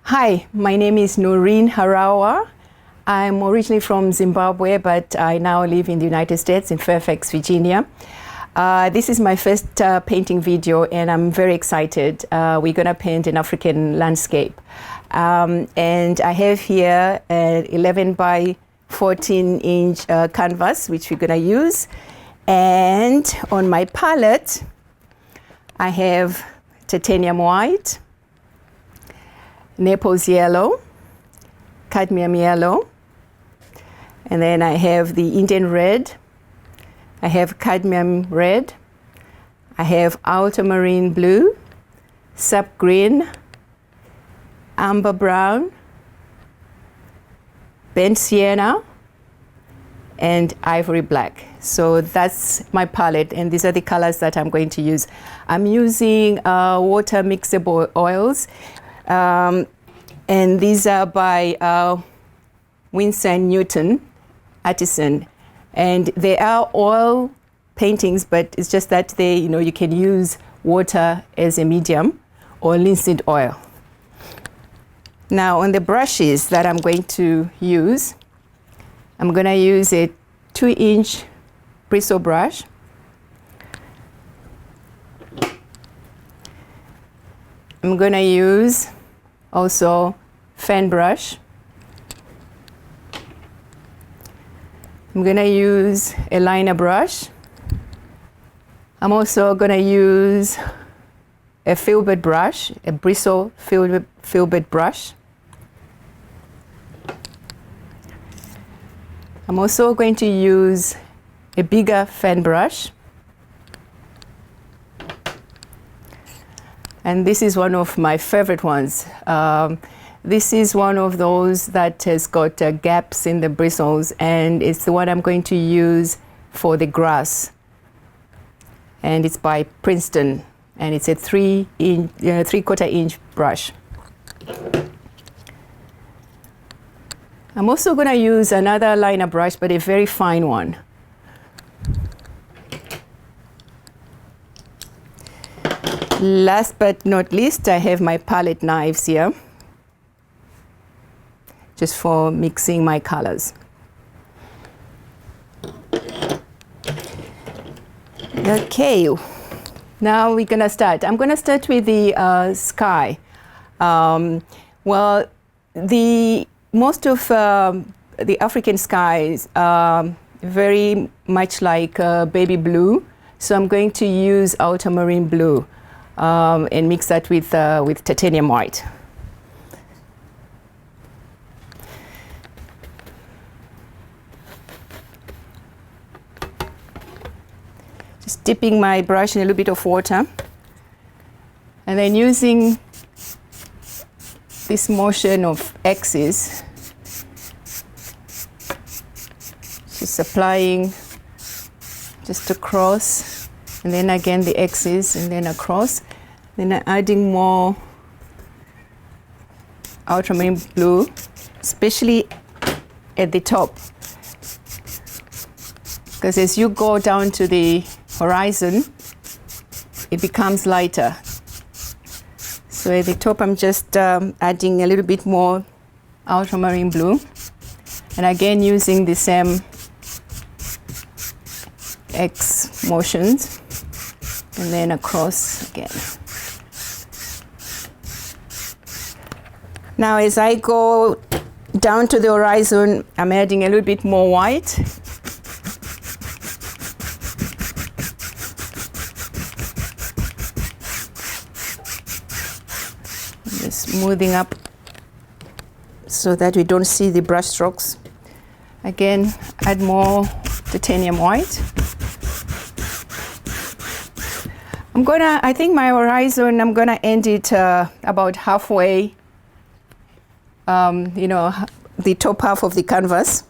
Hi, my name is Noreen Harawa. I'm originally from Zimbabwe, but I now live in the United States in Fairfax, Virginia. This is my first painting video, and I'm very excited. We're going to paint an African landscape. And I have here an 11 by 14 inch canvas, which we're going to use. And on my palette, I have titanium white, Naples yellow, cadmium yellow, and then I have the Indian red, I have cadmium red, I have ultramarine blue, sap green, amber brown, burnt sienna, and ivory black. So that's my palette, and these are the colors that I'm going to use. I'm using water mixable oils, and these are by Winsor & Newton Artisan, and they are oil paintings, but it's just that they, you can use water as a medium or linseed oil. Now on the brushes that I'm going to use, I'm going to use a 2-inch bristle brush. I'm going to use also fan brush. I'm going to use a liner brush. I'm also going to use a filbert brush, a bristle filbert brush. I'm also going to use a bigger fan brush. And this is one of my favorite ones. This is one of those that has got gaps in the bristles, and it's the one I'm going to use for the grass. And it's by Princeton, and it's a 3/4 inch brush. I'm also going to use another liner brush, but a very fine one. Last but not least, I have my palette knives here, just for mixing my colors. Okay, now we're gonna start. I'm gonna start with the sky. Well, most of the African skies are very much like baby blue, so I'm going to use ultramarine blue and mix that with titanium white. Just dipping my brush in a little bit of water, and then using this motion of X's, just applying just across, and then again the X's, and then across, then adding more ultramarine blue, especially at the top, because as you go down to the horizon, it becomes lighter. So at the top, I'm just adding a little bit more ultramarine blue, and again using the same X motions, and then across again. Now as I go down to the horizon, I'm adding a little bit more white. Just smoothing up so that we don't see the brush strokes. Again, add more titanium white. I think my horizon, I'm gonna end it about halfway, the top half of the canvas.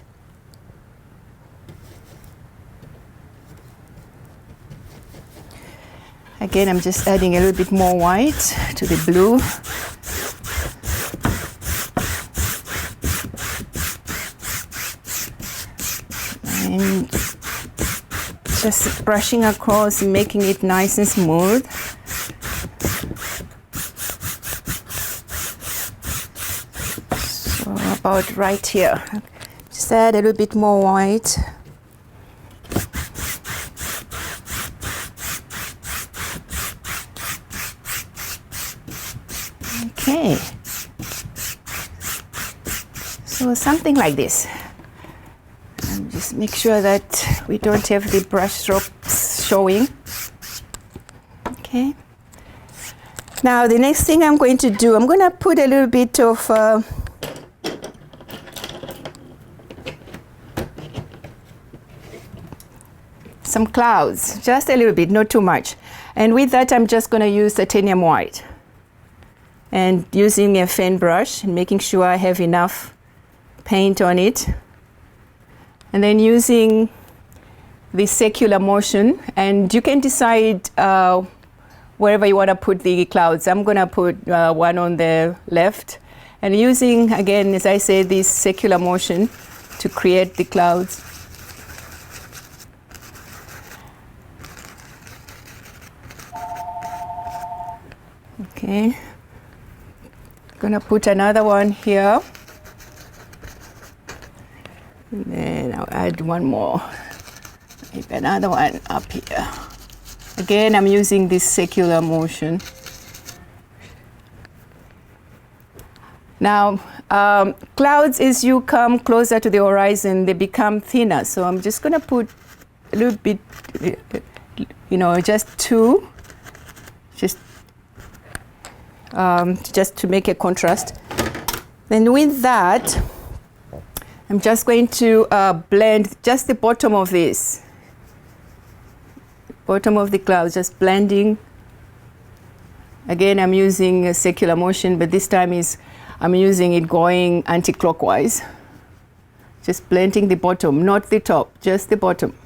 Again, I'm just adding a little bit more white to the blue. And just brushing across, making it nice and smooth. about right here. Just add a little bit more white. Okay. So something like this. And just make sure that we don't have the brush strokes showing. Okay. Now the next thing I'm going to do, I'm going to put a little bit of some clouds, just a little bit, not too much. And with that, I'm just going to use titanium white. And using a fan brush and making sure I have enough paint on it. And then using the circular motion, and you can decide wherever you want to put the clouds. I'm going to put one on the left, and using, again, as I say, this circular motion to create the clouds. Okay, going to put another one here, and then I'll add one more, maybe another one up here. Again, I'm using this circular motion. Now, clouds, as you come closer to the horizon, they become thinner. So I'm just going to put a little bit, just two, just to make a contrast. Then with that, I'm just going to blend just the bottom of this. Bottom of the clouds, just blending. Again, I'm using a circular motion, but this time I'm using it going anti-clockwise. Just blending the bottom, not the top, just the bottom.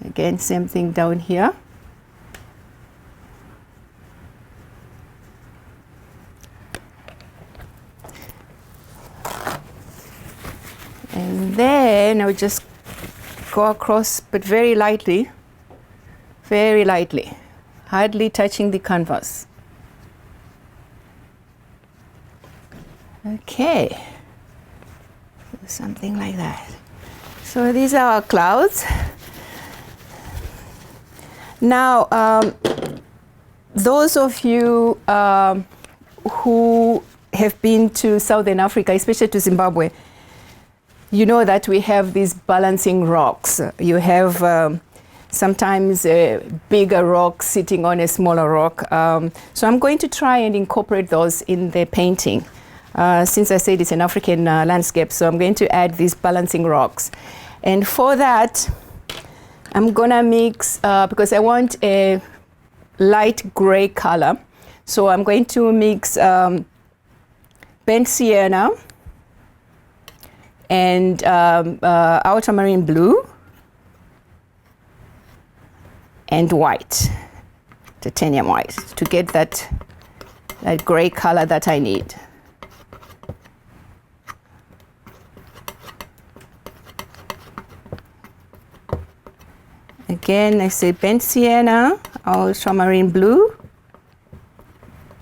Again, same thing down here. And then I'll just go across, but very lightly, hardly touching the canvas. Okay, something like that. So these are our clouds. Now, those of you who have been to Southern Africa, especially to Zimbabwe, you know that we have these balancing rocks. You have sometimes a bigger rock sitting on a smaller rock. So I'm going to try and incorporate those in the painting. Since I said it's an African landscape, so I'm going to add these balancing rocks. And for that, I'm gonna mix, because I want a light gray color. So I'm going to mix burnt sienna and ultramarine blue and white, titanium white, to get that gray color that I need. Again, I say burnt sienna, ultramarine blue.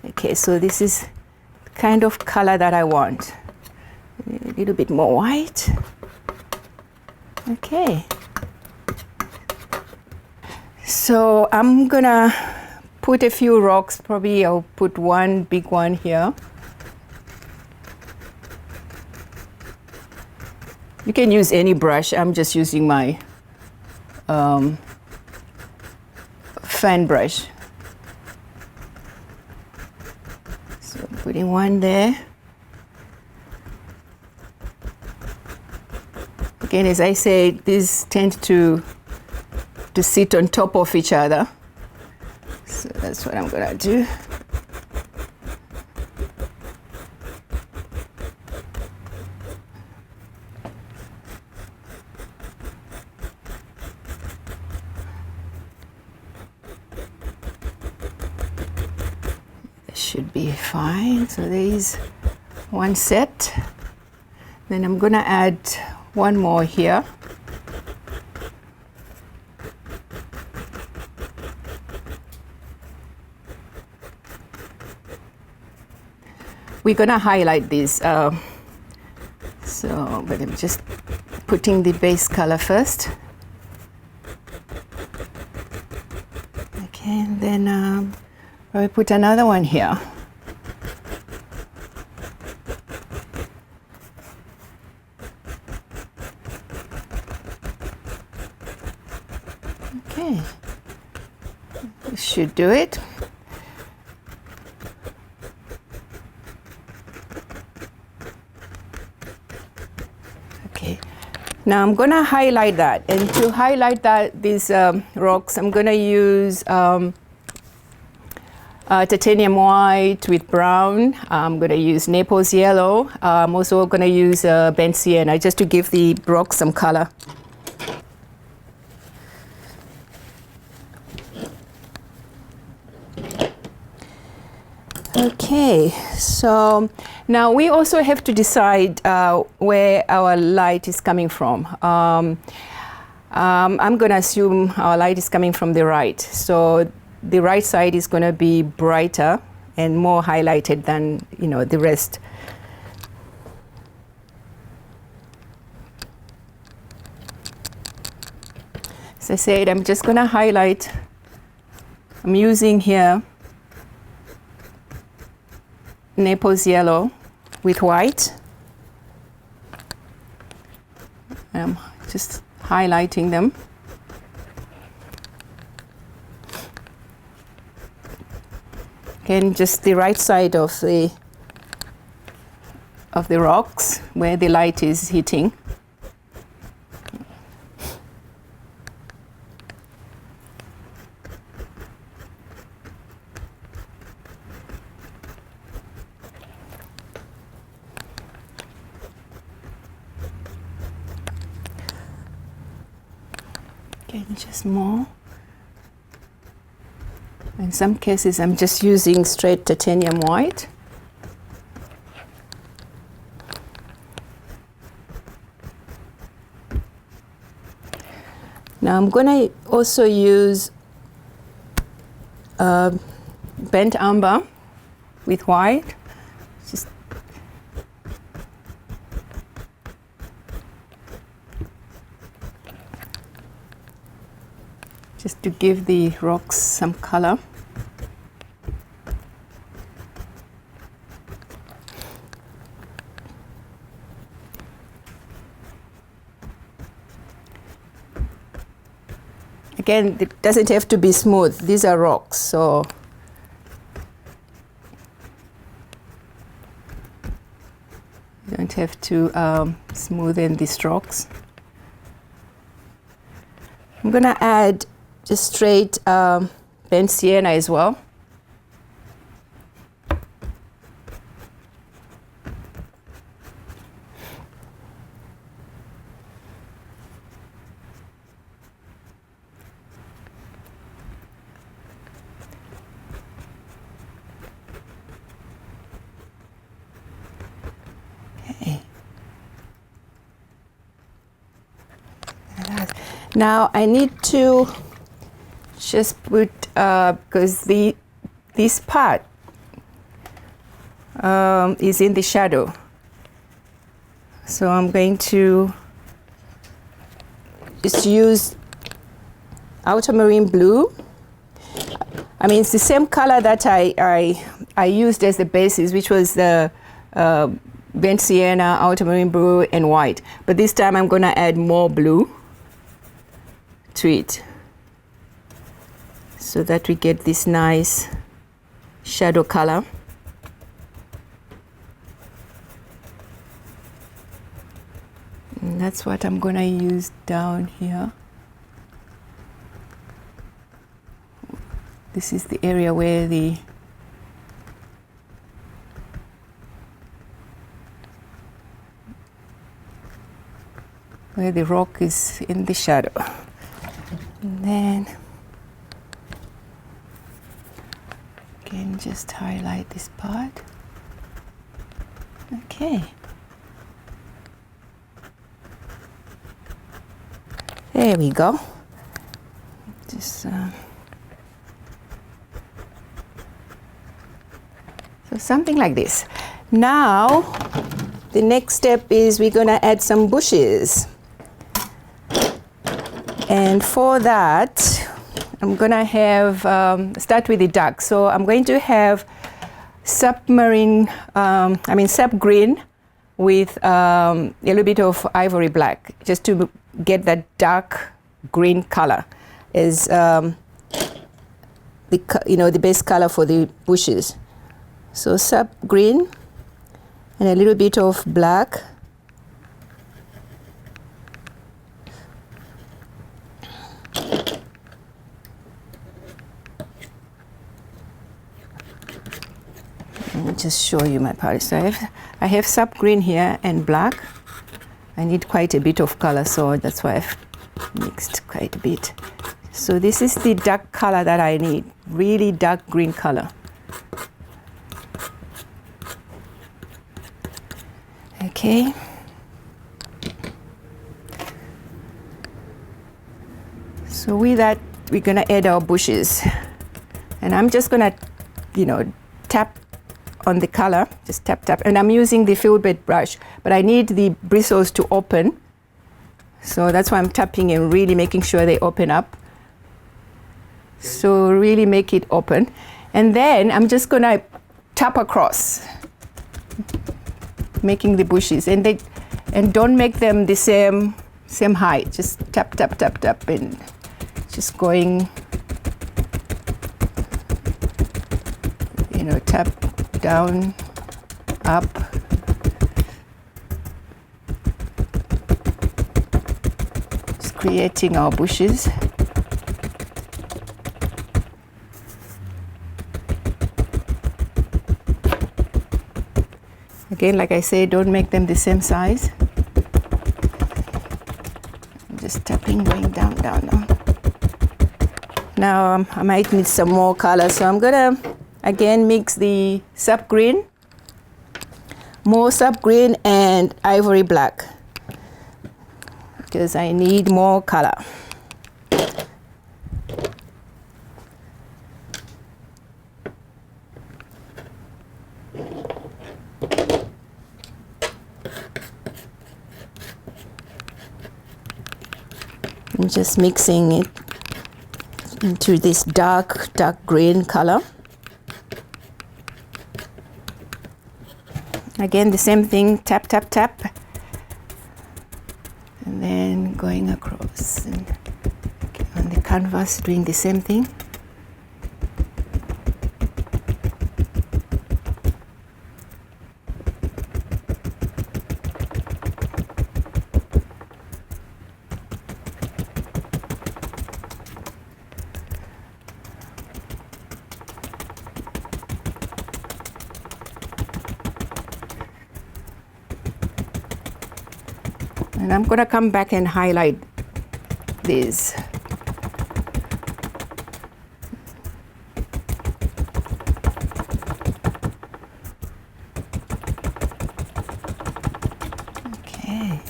Okay, so this is the kind of color that I want. A little bit more white. Okay. So I'm gonna put a few rocks. Probably I'll put one big one here. You can use any brush. I'm just using my fan brush. So putting one there. Again, as I said, these tend to sit on top of each other. So that's what I'm gonna do. That should be fine. So there is one set. Then I'm gonna add one more here. we're gonna highlight this. But I'm just putting the base color first. Okay, and then I'll put another one here. Okay, this should do it. Okay, now I'm gonna highlight that, and to highlight these rocks, I'm gonna use titanium white with brown. I'm gonna use Naples yellow. I'm also gonna use burnt sienna just to give the rocks some color. Okay, so now we also have to decide where our light is coming from. I'm going to assume our light is coming from the right. So the right side is going to be brighter and more highlighted than, the rest. As I said, I'm just going to highlight. I'm using here Naples yellow with white. I'm just highlighting them. Again, just the right side of the rocks where the light is hitting. Again, just more. In some cases, I'm just using straight titanium white. Now I'm going to also use burnt umber with white. Just to give the rocks some color. Again, it doesn't have to be smooth. These are rocks, so you don't have to smoothen these rocks. I'm going to add just straight burnt sienna as well. Okay. Now I need to just put, because this part is in the shadow. So I'm going to just use ultramarine blue. I mean, it's the same color that I used as the basis, which was the burnt sienna, ultramarine blue, and white. But this time I'm going to add more blue to it, so that we get this nice shadow color. And that's what I'm going to use down here. This is the area where the rock is in the shadow. And then again, just highlight this part. Okay. There we go. Just so something like this. Now, the next step is we're gonna add some bushes. And for that, I'm gonna have, start with the dark. So I'm going to have sap green with a little bit of ivory black, just to get that dark green color is the best color for the bushes. So sap green and a little bit of black. Let me just show you my palette. So I have sap green here and black. I need quite a bit of color, so that's why I've mixed quite a bit. So this is the dark color that I need, really dark green color. Okay. So with that, we're gonna add our bushes. And I'm just gonna, tap on the color, just tap, tap. And I'm using the field bed brush, but I need the bristles to open. So that's why I'm tapping and really making sure they open up. So really make it open. And then I'm just gonna tap across, making the bushes. And don't make them the same height. Just tap, tap, tap, tap, and just going, tap down, up. Just creating our bushes. Again, like I say, don't make them the same size. I'm just tapping, going down, down, down. Now I might need some more color, so I'm gonna again mix the sap green, more sap green and ivory black, because I need more color. I'm just mixing it into this dark green color. Again, the same thing, tap, tap, tap. And then going across and on the canvas, doing the same thing. And I'm gonna come back and highlight these. Okay.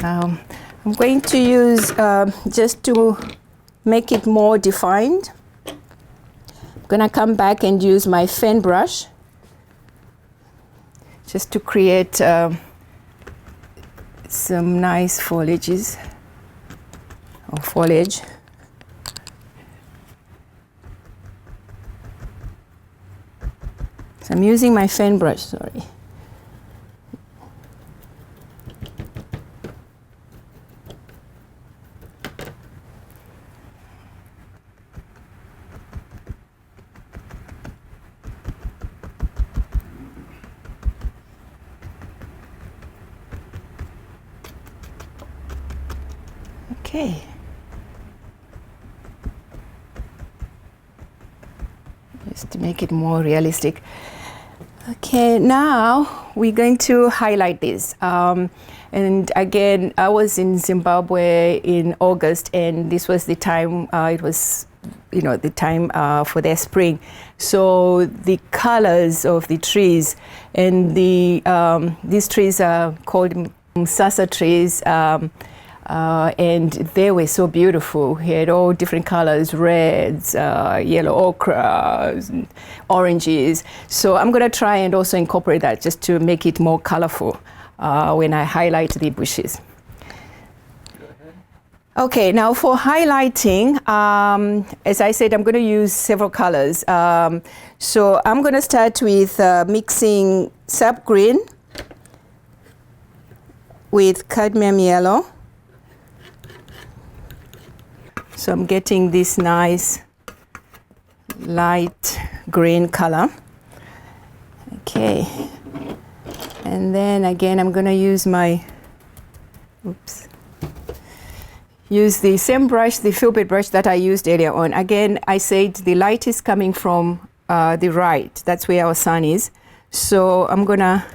Now, I'm going to use, just to make it more defined, I'm gonna come back and use my fan brush just to create some nice foliage. So I'm using my fan brush, sorry. Okay. Just to make it more realistic. Okay, now we're going to highlight this. And again, I was in Zimbabwe in August, and this was the time it was the time for their spring. So the colors of the trees, and these trees are called Msasa trees, and they were so beautiful. He had all different colors, reds, yellow ochre, oranges. So I'm going to try and also incorporate that just to make it more colorful when I highlight the bushes. Okay, now for highlighting, as I said, I'm going to use several colors. So I'm going to start with mixing sap green with cadmium yellow. So I'm getting this nice light green color. Okay, and then again I'm going to use use the same brush, the fill bit brush that I used earlier on. Again, I said the light is coming from the right. That's where our sun is. So I'm gonna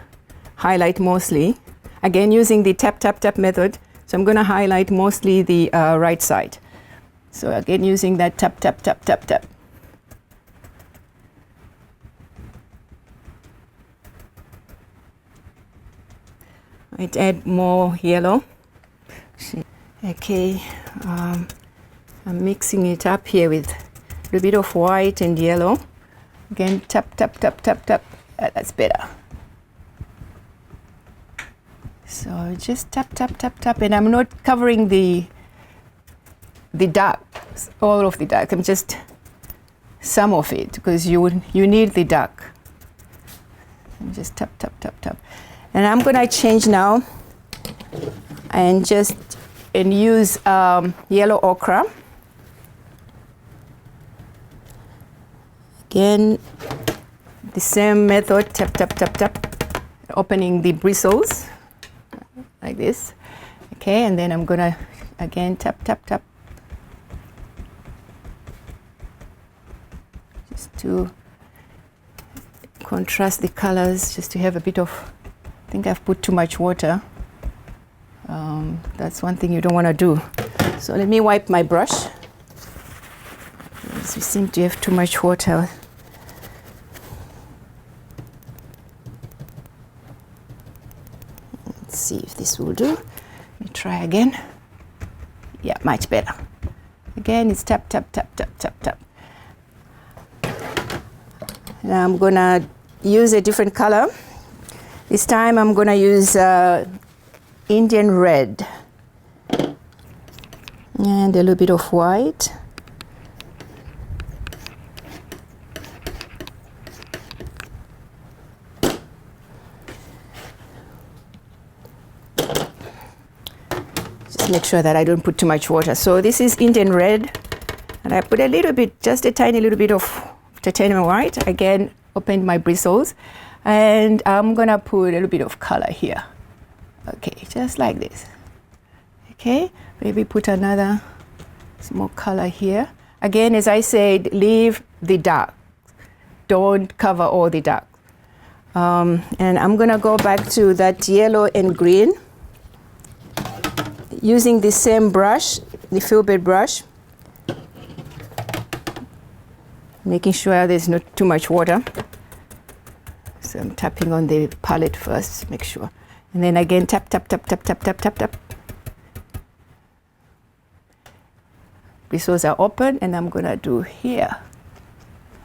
highlight mostly, again using the tap, tap, tap method. So I'm gonna highlight mostly the right side. So again, using that tap, tap, tap, tap, tap. I'd add more yellow. Okay, I'm mixing it up here with a little bit of white and yellow. Again, tap, tap, tap, tap, tap. That's better. So just tap, tap, tap, tap. And I'm not covering the dark, all of the dark. I'm just some of it, because you need the dark. And just tap, tap, tap, tap. And I'm going to change now and use yellow ochre. Again, the same method, tap, tap, tap, tap, opening the bristles like this. Okay, and then I'm gonna again tap, tap, tap, just to contrast the colors, just to have a bit of, I think I've put too much water. That's one thing you don't want to do. So let me wipe my brush. We seem to have too much water. Let's see if this will do. Let me try again. Yeah, much better. Again, it's tap, tap, tap, tap, tap, tap. Now I'm gonna use a different color. This time I'm gonna use Indian red and a little bit of white. Just make sure that I don't put too much water. So this is Indian red, and I put a little bit, just a tiny little bit of titanium white. Again, opened my bristles, and I'm gonna put a little bit of color here. Okay, just like this. Okay, maybe put another small color here. Again, as I said, leave the dark. Don't cover all the dark. And I'm gonna go back to that yellow and green, using the same brush, the fill bit brush, making sure there's not too much water. So I'm tapping on the palette first, make sure. And then again, tap, tap, tap, tap, tap, tap, tap, tap. Bristles are open, and I'm gonna do here.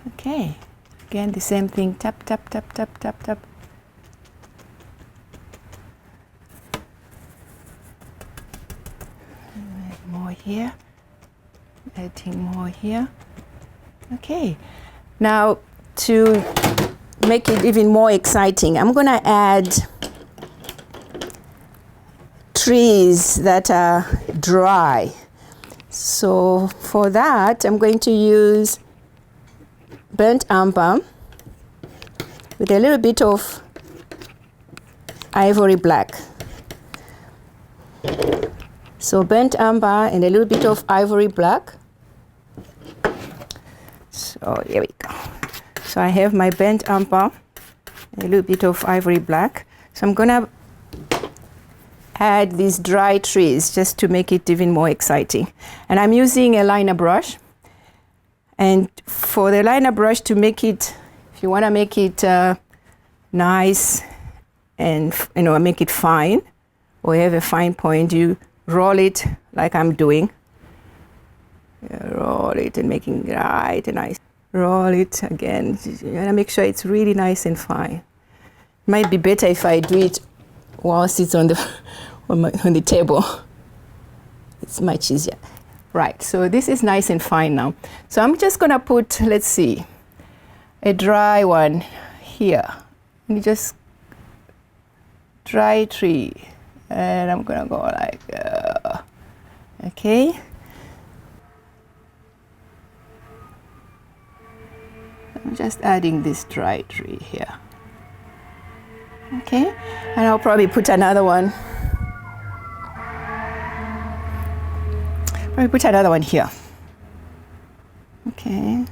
Okay, again, the same thing, tap, tap, tap, tap, tap, tap. Add more here, adding more here. Okay, now to make it even more exciting, I'm gonna add trees that are dry. So for that, I'm going to use burnt umber with a little bit of ivory black. So burnt umber and a little bit of ivory black. So here we go. So I have my burnt umber, a little bit of ivory black. So I'm gonna add these dry trees just to make it even more exciting. And I'm using a liner brush. And for the liner brush to make it, if you want to make it nice and make it fine, or have a fine point, you roll it like I'm doing. Roll it and making it right and nice. Roll it again. You gotta make sure it's really nice and fine. Might be better if I do it whilst it's on the table. It's much easier. Right, so this is nice and fine now. So I'm just gonna put, let's see, a dry one here. And just dry tree. And I'm gonna go like, okay. I'm just adding this dry tree here. Okay, and I'll probably put another one. Probably put another one here. Okay.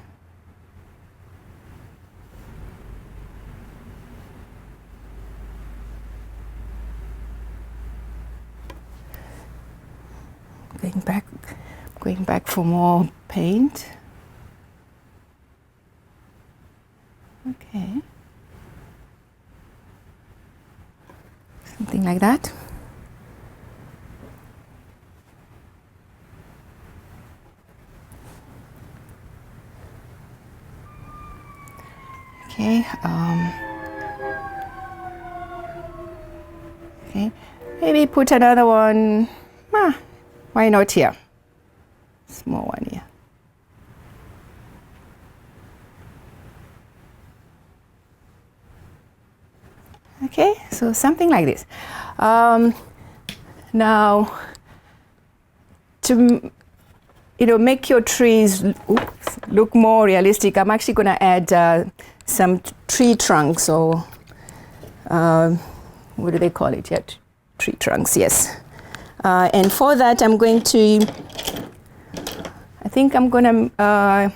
Going back for more paint. Okay. Something like that. Okay. Okay. Maybe put another one. Why not here? Small one here. Okay, so something like this. Now, to make your trees look more realistic, I'm actually going to add some tree trunks, or what do they call it? Yeah, tree trunks. Yes. And for that, I think I'm going to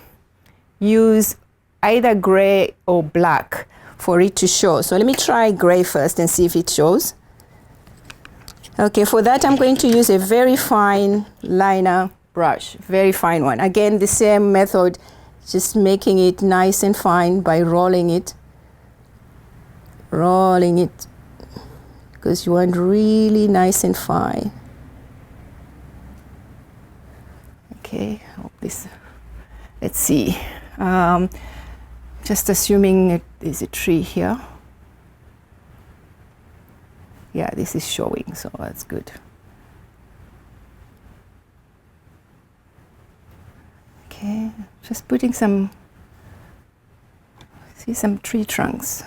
use either gray or black for it to show. So let me try gray first and see if it shows. Okay, for that I'm going to use a very fine liner brush, very fine one. Again, the same method, just making it nice and fine by rolling it, because you want really nice and fine. Okay, let's see. Just assuming there's a tree here. Yeah, this is showing, so that's good. Okay, just putting some tree trunks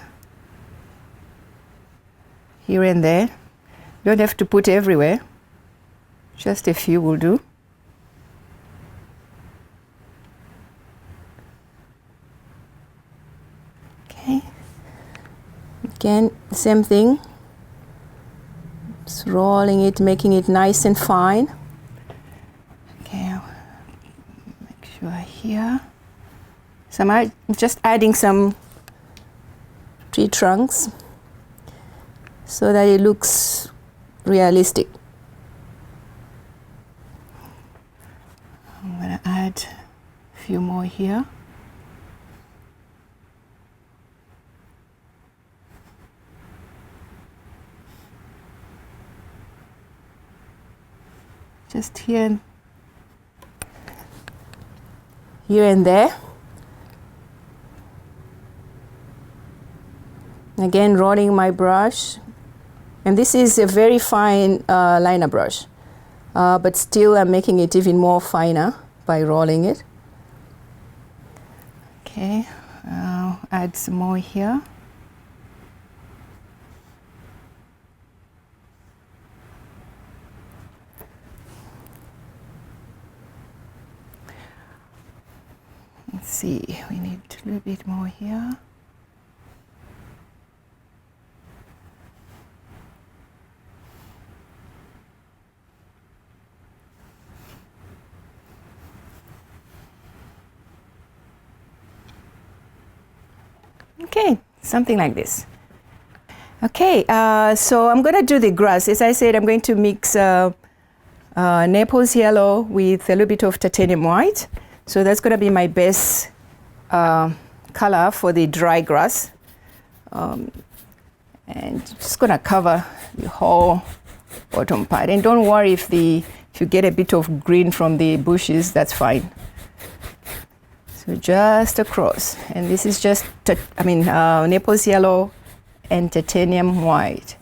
here and there. You don't have to put everywhere, just a few will do. Again, same thing, just rolling it, making it nice and fine. Okay, make sure here. So I'm just adding some tree trunks so that it looks realistic. I'm going to add a few more here. Just here and there. Again, rolling my brush. And this is a very fine liner brush, but still I'm making it even more finer by rolling it. Okay, I'll add some more here. Let's see, we need a little bit more here. Okay, something like this. Okay, so I'm going to do the grass. As I said, I'm going to mix Naples yellow with a little bit of titanium white. So that's going to be my base color for the dry grass. And just going to cover the whole bottom part. And don't worry if you get a bit of green from the bushes, that's fine. So just across. And this is just, Naples yellow and titanium white.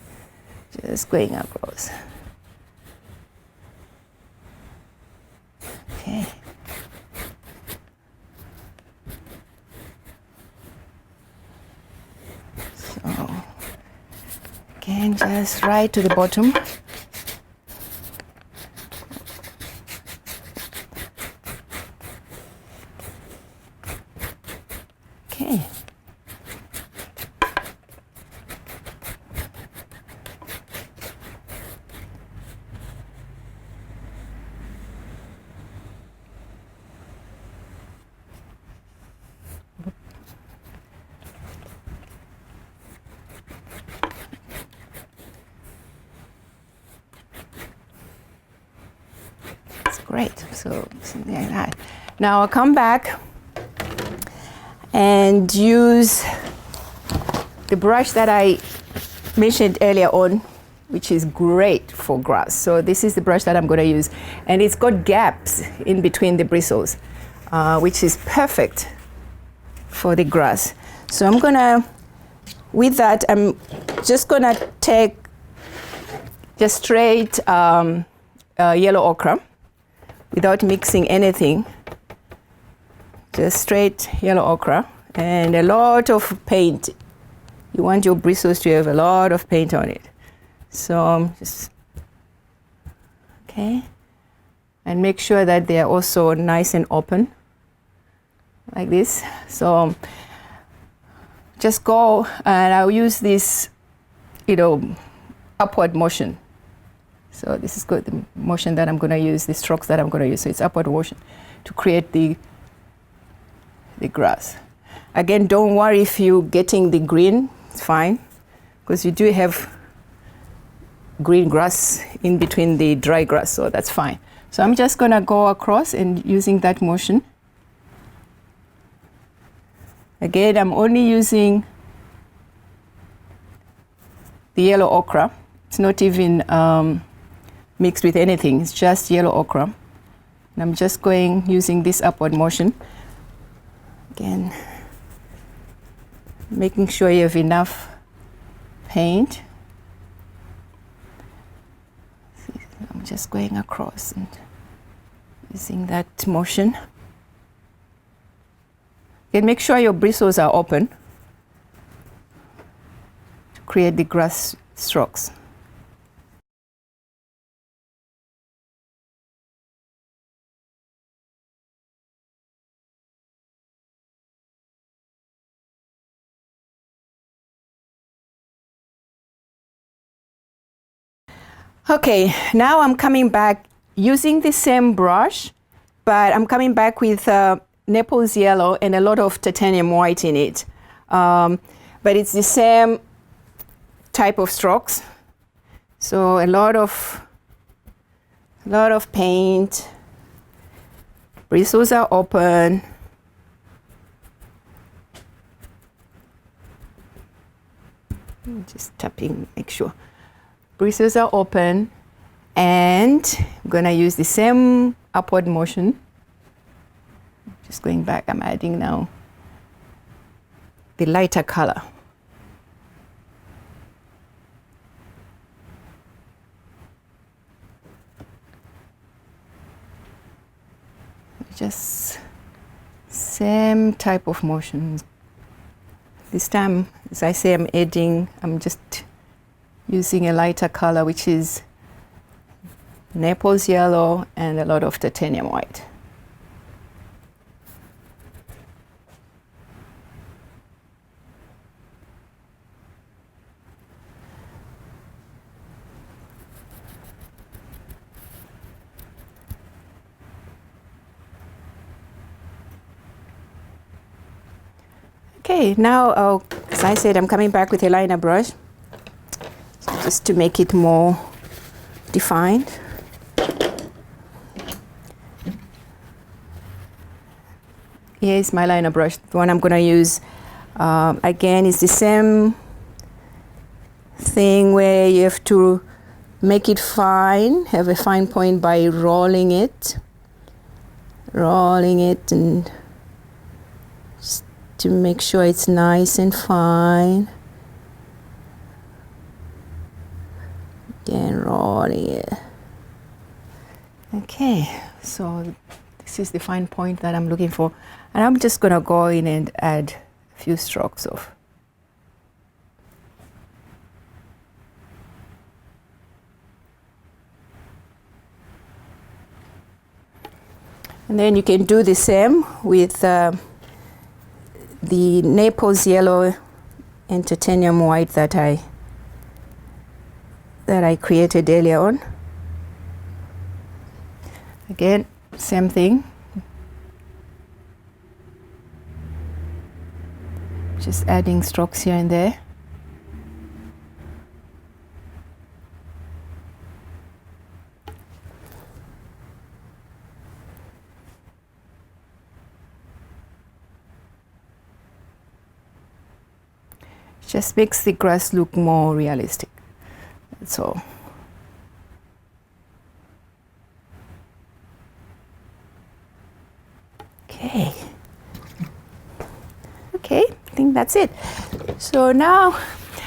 Just going across. Okay. So, again, just right to the bottom. Okay. Great, so something like that. Now I'll come back and use the brush that I mentioned earlier on, which is great for grass. So this is the brush that I'm going to use, and it's got gaps in between the bristles, which is perfect for the grass. So I'm gonna, with that, I'm just gonna take just straight yellow ochre without mixing anything. Just straight yellow ochre and a lot of paint. You want your bristles to have a lot of paint on it. So just, okay. And make sure that they are also nice and open, like this. So just go, and I'll use this, upward motion. So this is good, the motion that I'm going to use, the strokes that I'm going to use. So it's upward motion to create the grass. Again, don't worry if you're getting the green, it's fine, because you do have green grass in between the dry grass, so that's fine. So I'm just going to go across and using that motion. Again, I'm only using the yellow ochre. It's not even mixed with anything, it's just yellow ochre. And I'm just going using this upward motion. Again, making sure you have enough paint. I'm just going across and using that motion. Again, make sure your bristles are open to create the grass strokes. Okay, now I'm coming back using the same brush, but I'm coming back with Naples yellow and a lot of titanium white in it. But it's the same type of strokes. So a lot of paint. Bristles are open. Just tapping, make sure. Bristles are open, and I'm going to use the same upward motion. Just going back, I'm adding now the lighter color. Just same type of motion. This time, as I say, I'm just using a lighter color, which is Naples yellow and a lot of titanium white. Okay, now, as I said, I'm coming back with a liner brush just to make it more defined. here's my liner brush. The one I'm going to use, again, is the same thing where you have to make it fine, have a fine point by rolling it, and just to make sure it's nice and fine. Again, rolling it. Okay, so this is the fine point that I'm looking for, and I'm just gonna go in and add a few strokes of. And then you can do the same with the Naples yellow and titanium white that I created earlier on. Again, same thing. Just adding strokes here and there. Just makes the grass look more realistic. That's all. Okay, I think that's it. So now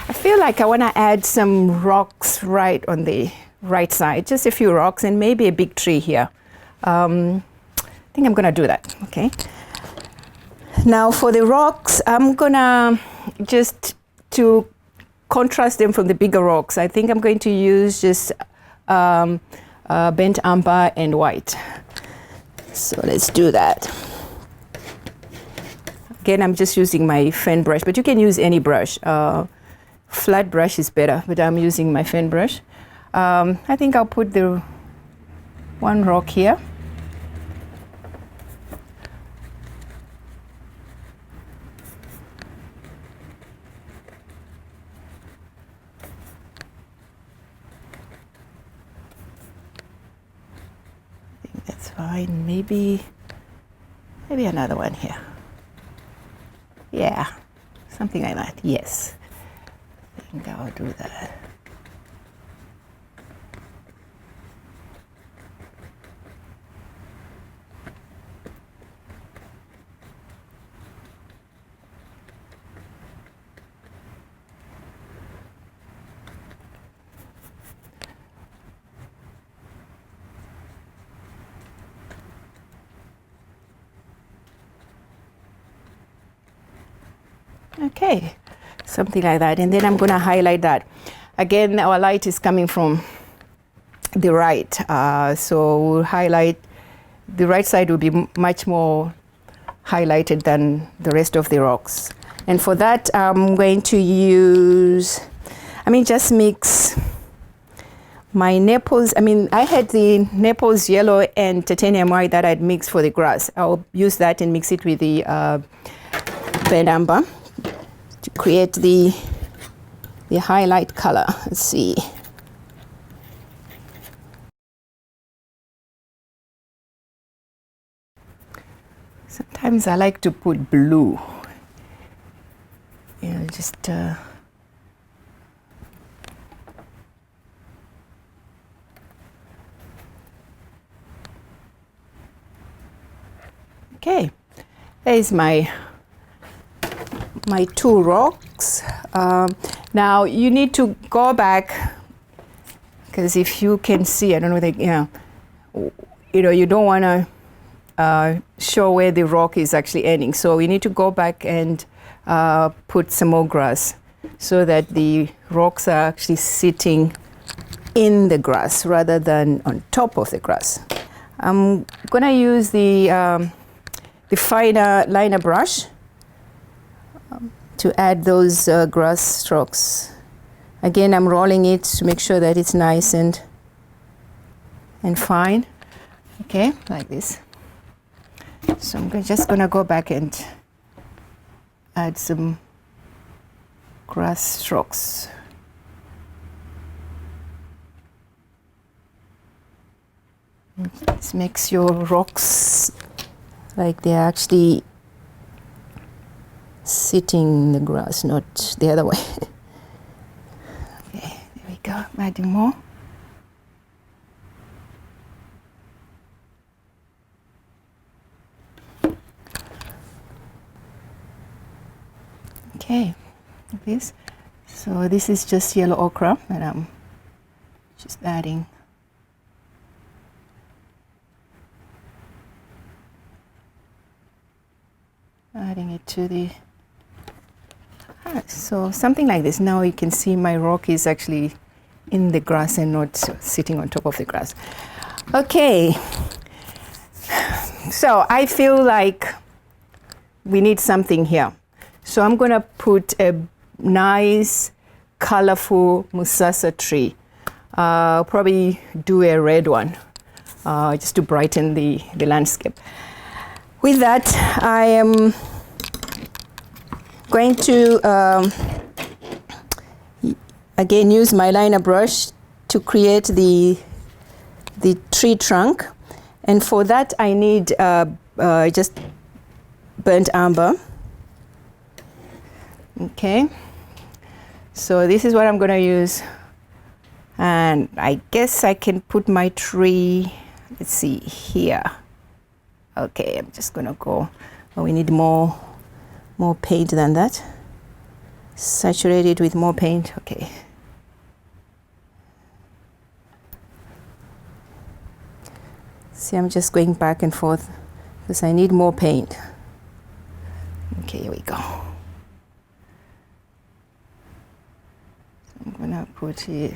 I feel like I want to add some rocks right on the right side, just a few rocks and maybe a big tree here. I think I'm gonna do that, okay? Now for the rocks, I'm gonna just to contrast them from the bigger rocks, I think I'm going to use just burnt umber and white. So let's do that. Again, I'm just using my fan brush, but you can use any brush. Flat brush is better, but I'm using my fan brush. I think I'll put the one rock here. I think that's fine. Maybe another one here. Yeah, something like that. Yes, I think I'll do that. Okay, something like that. And then I'm going to highlight that. Again, our light is coming from the right. So we'll highlight, the right side will be much more highlighted than the rest of the rocks. And for that, I'm going to use, just mix my Naples. I had the Naples yellow and titanium white that I'd mixed for the grass. I'll use that and mix it with the burnt umber to create the highlight color. Let's see. Sometimes I like to put blue. Just okay. There's my two rocks. Now you need to go back, because if you can see, I don't know, you don't want to show where the rock is actually ending. So we need to go back and put some more grass so that the rocks are actually sitting in the grass rather than on top of the grass. I'm gonna use the finer liner brush to add those grass strokes. Again, I'm rolling it to make sure that it's nice and fine. Okay, like this. So I'm just gonna go back and add some grass strokes. This makes your rocks like they're actually sitting in the grass, not the other way. Okay, there we go, adding more. Okay, like this. So this is just yellow okra, and I'm just adding it to the, so something like this. Now you can see my rock is actually in the grass and not sitting on top of the grass. Okay, so I feel like we need something here. So I'm gonna put a nice, colorful musasa tree. Probably do a red one, just to brighten the landscape. With that, I am going to again use my liner brush to create the tree trunk, and for that I need just burnt umber. Okay, so this is what I'm going to use, and I guess I can put my tree, let's see, here. Okay, I'm just going to go, oh, we need more paint than that. Saturate it with more paint. Okay. See, I'm just going back and forth because I need more paint. Okay, here we go. I'm gonna put it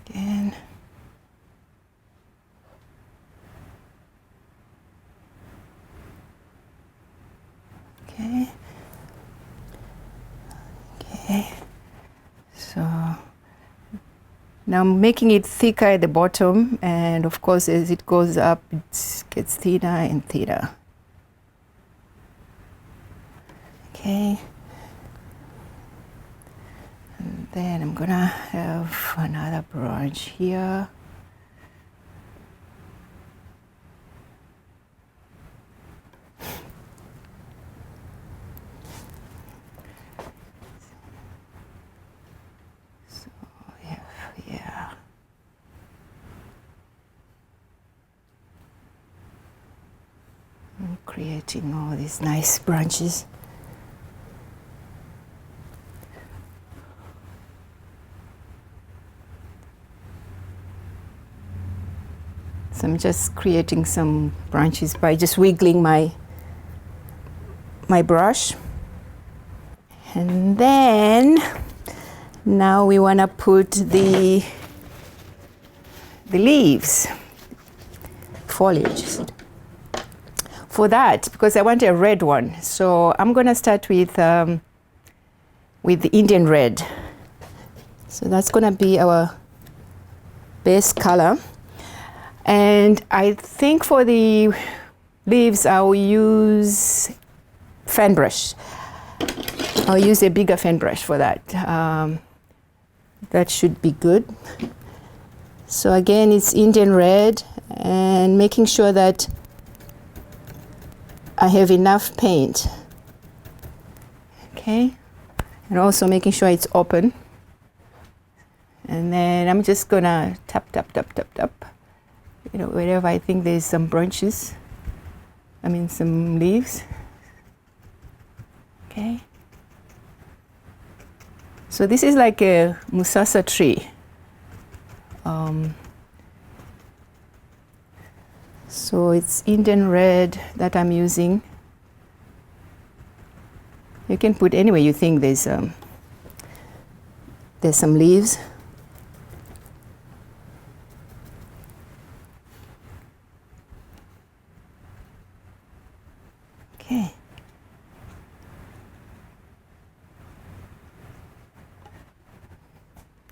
again. Okay. Okay. So now I'm making it thicker at the bottom, and of course as it goes up it gets thinner and thinner. Okay. And then I'm gonna have another branch here. So yeah. I'm creating all these nice branches. So I'm just creating some branches by just wiggling my brush. And then now we want to put the leaves, foliage. For that, because I want a red one, so I'm going to start with the Indian red. So that's going to be our base color. And I think for the leaves, I'll use fan brush. I'll use a bigger fan brush for that. That should be good. So again, it's Indian red, and making sure that I have enough paint. Okay, and also making sure it's open. And then I'm just gonna tap, you know, wherever I think there's some branches, some leaves. Okay. So this is like a musasa tree. So it's Indian red that I'm using. You can put anywhere you think there's some leaves. Okay.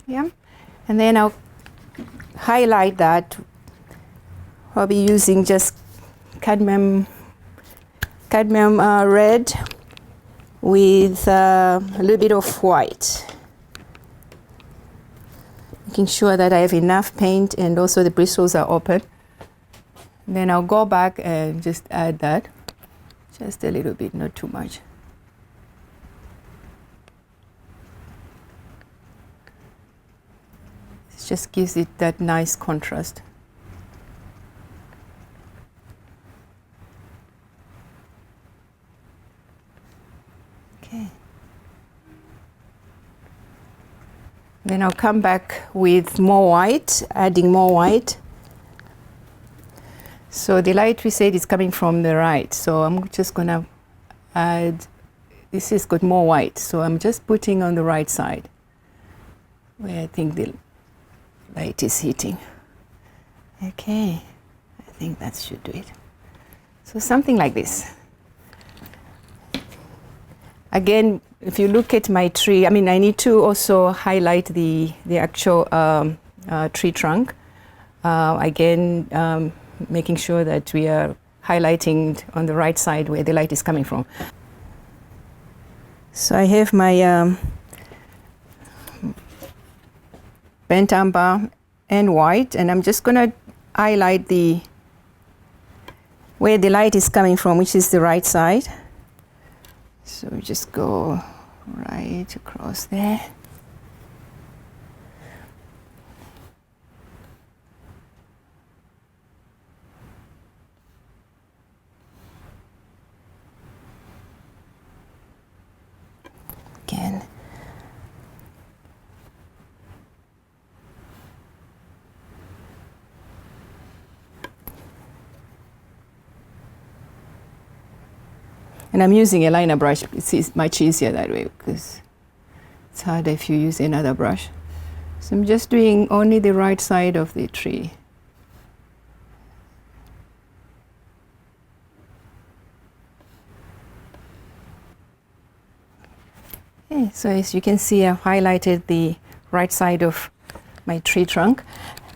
Yeah, and then I'll highlight that. I'll be using just cadmium red with a little bit of white. Making sure that I have enough paint and also the bristles are open. Then I'll go back and just add that. Just a little bit, not too much. It just gives it that nice contrast. Okay. Then I'll come back with more white, adding more white. So the light we said is coming from the right. So I'm just gonna add, this has got more white. So I'm just putting on the right side where I think the light is hitting. Okay, I think that should do it. So something like this. Again, if you look at my tree, I mean, I need to also highlight the actual tree trunk. Again, making sure that we are highlighting on the right side where the light is coming from. So I have my burnt umber and white, and I'm just gonna highlight where the light is coming from, which is the right side. So we just go right across there. Again. And I'm using a liner brush. It's much easier that way because it's harder if you use another brush. So I'm just doing only the right side of the tree. Okay, so as you can see, I've highlighted the right side of my tree trunk.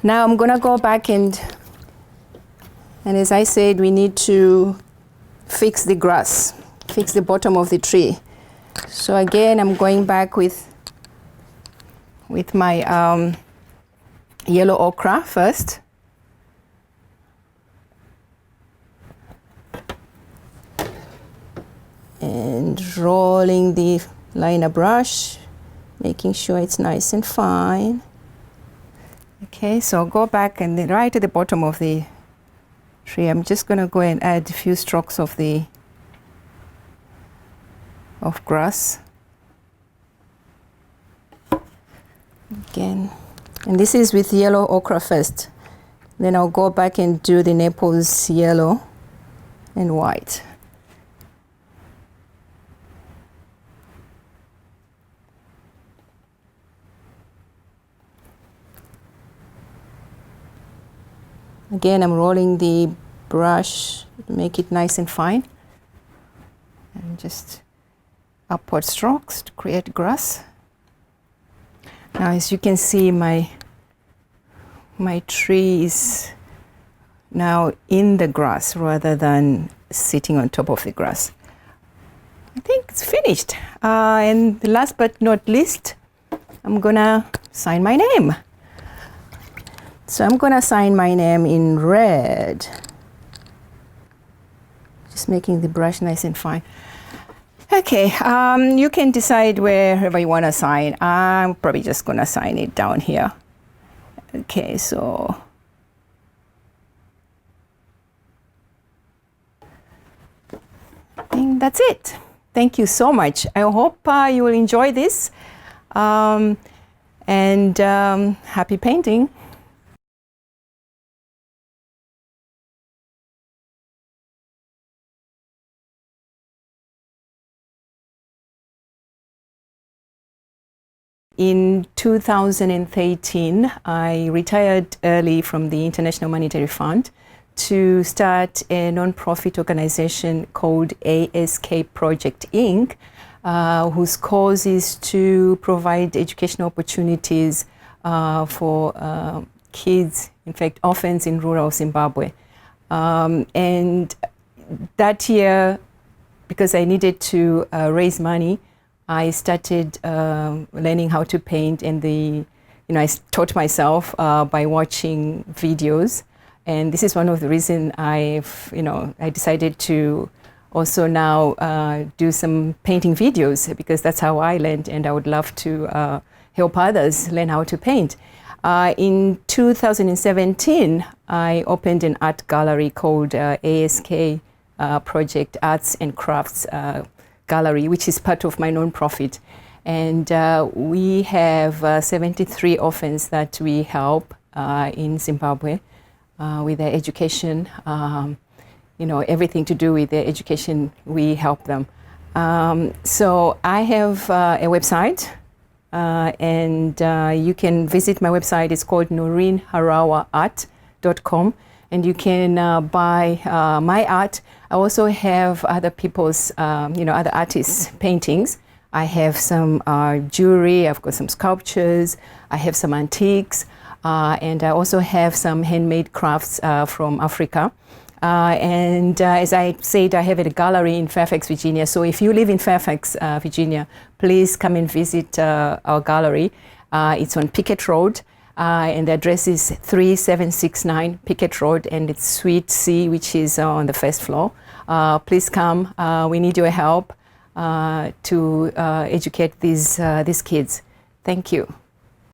Now I'm gonna go back and as I said, we need to fix the grass, fix the bottom of the tree. So again, I'm going back with my yellow ochre first. And rolling the liner brush, making sure it's nice and fine. Okay, so go back and then right at the bottom of the tree, I'm just going to go and add a few strokes of grass. Again, and this is with yellow ochre first. Then I'll go back and do the Naples yellow and white. Again, I'm rolling the brush to make it nice and fine. And just upward strokes to create grass. Now, as you can see, my tree is now in the grass rather than sitting on top of the grass. I think it's finished. And last but not least, I'm gonna sign my name. So I'm gonna sign my name in red. Just making the brush nice and fine. Okay, you can decide wherever you wanna sign. I'm probably just gonna sign it down here. Okay, so. I think that's it. Thank you so much. I hope you will enjoy this. And happy painting. In 2013, I retired early from the International Monetary Fund to start a non-profit organization called ASK Project Inc., whose cause is to provide educational opportunities for kids, in fact, orphans in rural Zimbabwe. And that year, because I needed to raise money, I started learning how to paint, and I taught myself by watching videos. And this is one of the reasons I decided to also now do some painting videos, because that's how I learned, and I would love to help others learn how to paint. In 2017, I opened an art gallery called ASK Project Arts and Crafts Gallery, which is part of my non-profit. And we have 73 orphans that we help in Zimbabwe with their education. You know, everything to do with their education, we help them. So I have a website, and you can visit my website. It's called NoreenHarawaArt.com, and you can buy my art. I also have other people's, you know, other artists' paintings. I have some jewelry, I've got some sculptures, I have some antiques, and I also have some handmade crafts from Africa. As I said, I have a gallery in Fairfax, Virginia. So if you live in Fairfax, Virginia, please come and visit our gallery. It's on Pickett Road, and the address is 3769 Pickett Road, and it's Suite C, which is on the first floor. Please come. We need your help to educate these kids. Thank you.